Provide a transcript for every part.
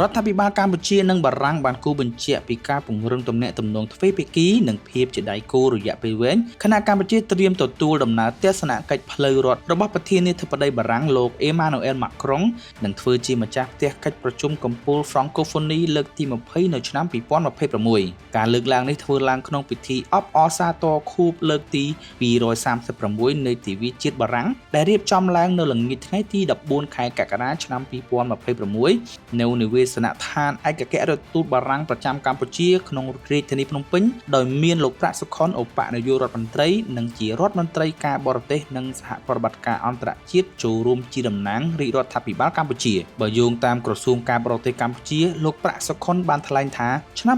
រដ្ឋាភិបាលកម្ពុជានិងបារាំងបានគូបញ្ជាក់ពីការពង្រឹងទំនាក់ទំនងទ្វេភាគីនិងភាពជាដៃគូរយៈពេលវែងខណៈកម្ពុជាត្រៀមទទួលដំណើរទស្សនកិច្ចផ្លូវរដ្ឋរបស់ប្រធានាធិបតីបារាំងលោក Emmanuel Macron នឹងធ្វើជាម្ចាស់ផ្ទះកិច្ចប្រជុំកំពូល Francophonie លើកទី20នៅឆ្នាំ2026ការលើកឡើងនេះធ្វើឡើងក្នុងពិធីអបអរសាទរខួបលើកទី236នៃទិវាជាតិបារាំងដែលរៀបចំឡើងនៅល្ងាចថ្ងៃទី14ខែកក្កដាឆ្នាំ2026នៅនិវេសនដ្ឋានឯកអគ្គរដ្ឋទូតបារាំងប្រចាំកម្ពុជាក្នុងរាជធានីភ្នំពេញដោយមានលោកប្រាក់សុខុនឧបនាយករដ្ឋមន្ត្រីនិងជារដ្ឋមន្ត្រីការបរទេសនិងសហប្រតិបត្តិការអន្តរជាតិចូលរួមជាតំណាងរាជរដ្ឋាភិបាលកម្ពុជាបើយោងតាមក្រសួងការបរទេសកម្ពុជាលោកប្រាក់សុខុនបានថ្លែងថាឆ្នាំ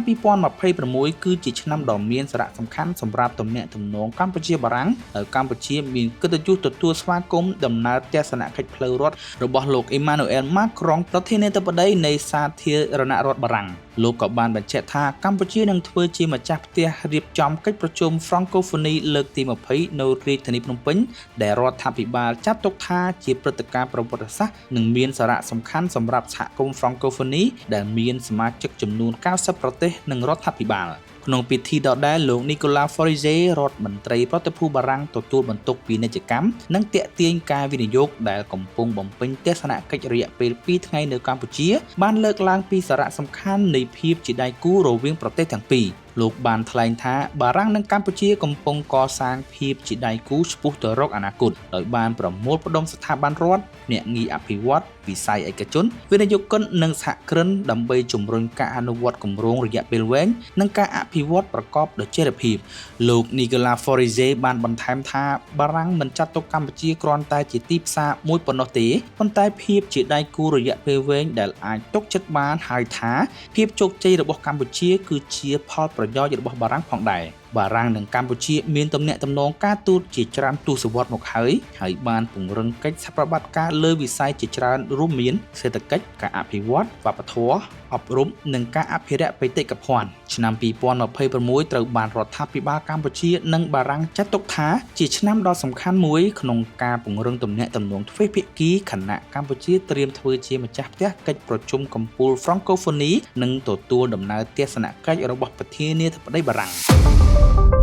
2026គឺជាឆ្នាំដ៏មានសារៈសំខាន់សម្រាប់ទំនាក់ទំនងកម្ពុជាបារាំងហើយកម្ពុជាមានកិត្តិយសទទួលស្វាគមន៍ដំណើរទស្សនកិច្ចផ្លូវរដ្ឋរបស់លោក Emmanuel Macron ប្រធានាធិបតីនៃសាធារណរដ្ឋបារាំងលោកក៏បានបញ្ជាក់ថាកម្ពុជានឹងធ្វើជាម្ចាស់ផ្ទះរៀបចំកិច្ចប្រជុំ Francophonie លើកទី20នៅរាជធានីភ្នំពេញដែលរដ្ឋាភិបាលចាត់ទុកថាជាព្រឹត្តិការណ៍ប្រវត្តិសាស្ត្រនិងមានសារៈសំខាន់សម្រាប់សហគមន៍ Francophonie ដែលមានសមាជិកចំនួន90ប្រទេសនិងរដ្ឋាភិបាលក្នុងពិធីដដែលលោក Nicolas Foriger រដ្ឋមន្ត្រីប្រតិភូបារាំងទទួលបន្ទុកពាណិជ្ជកម្មនិងទាក់ទាញការវិនិយោគដែលកំពុងបំពេញទស្សនកិច្ចរយៈពេល2ថ្ងៃនៅកម្ពុជាបានលើកឡើងពីសារៈសំខាន់នៃភាពជាដៃគូរវាងប្រទេសទាំងពីរលោកបានថ្លែងថាបារាំងនិងកម្ពុជាកំពុងកសាងភាពជាដៃគូឆ្ពោះទៅរកអនាគតដោយបានប្រមូលផ្ដុំស្ថាប័នរដ្ឋអ្នកងារអភិវឌ្ឍវិស័យឯកជនវិនិយោគិននិងសហគ្រិនដើម្បីជំរុញការអនុវត្តគម្រោងរយៈពេលវែងនិងការអភិវឌ្ឍប្រកបដោយចីរភាពលោក Nicolas Foriger បានបន្ថែមថាបារាំងមិនចាត់ទុកកម្ពុជាគ្រាន់តែជាទីផ្សារមួយប៉ុណ្ណោះទេប៉ុន្តែភាពជាដៃគូរយៈពេលវែងដែលអាចទុកចិត្តបានហើយថាភាពជោគជ័យរបស់កម្ពុជាគឺជាផលប្រយោជន៍របស់បារាំងផងដែរបារាំងនិងកម្ពុជាមានទំនាក់ទំនងការទូតជាច្រើនទសវត្សរ៍មកហើយបានពង្រឹងកិច្ចសហប្រតិបត្តិការលើវិស័យជាច្រើនរួមមានសេដ្ឋកិច្ចការអភិវឌ្ឍវប្បធម៌អប់រំនិងការអភិរក្សបេតិកភណ្ឌឆ្នាំ2026ត្រូវបានរដ្ឋាភិបាលកម្ពុជានិងបារាំងចាត់ទុកថាជាឆ្នាំដ៏សំខាន់មួយក្នុងការពង្រឹងទំនាក់ទំនងទ្វេភាគីខណៈកម្ពុជាត្រៀមធ្វើជាម្ចាស់ផ្ទះកិច្ចប្រជុំកំពូល Francophonie និងទទួលដំណើរទស្សនកិច្ចរបស់ប្រធានាធិបតីបារាំង